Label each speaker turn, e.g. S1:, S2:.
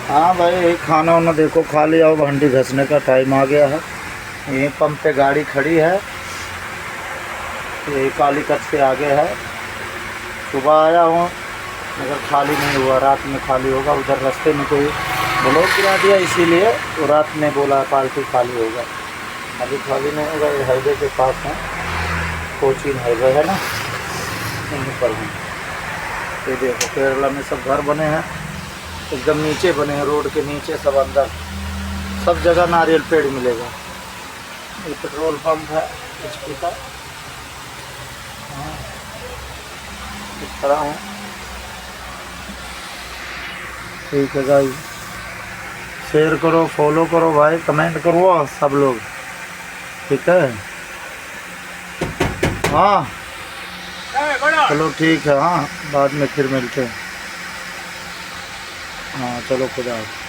S1: हाँ भाई, खाना वाना देखो खा लिया, अब हंडी घसने का टाइम आ गया है। यहीं पंप पे गाड़ी खड़ी है, यही काली कच के आगे है। सुबह आया हूँ मगर खाली नहीं हुआ, रात में खाली होगा। उधर रास्ते में कोई ब्लॉक गिरा दिया, इसीलिए वो रात में बोला पार्टी खाली होगा। अभी खाली नहीं होगा। ये हाईवे के पास है, कोचीन हाईवे है ना, यहीं पर हूँ। ये देखो केरला में सब घर बने हैं, एकदम नीचे बने हैं, रोड के नीचे सब अंदर, सब जगह नारियल पेड़ मिलेगा। ये पेट्रोल पंप है एचपी का। हाँ, खड़ा हूँ। ठीक है गाइस, शेयर करो, फॉलो करो भाई, कमेंट करो सब लोग, ठीक है। हाँ चलो ठीक है, हाँ बाद में फिर मिलते हैं। हाँ चलो खुदा हाफ़िज़।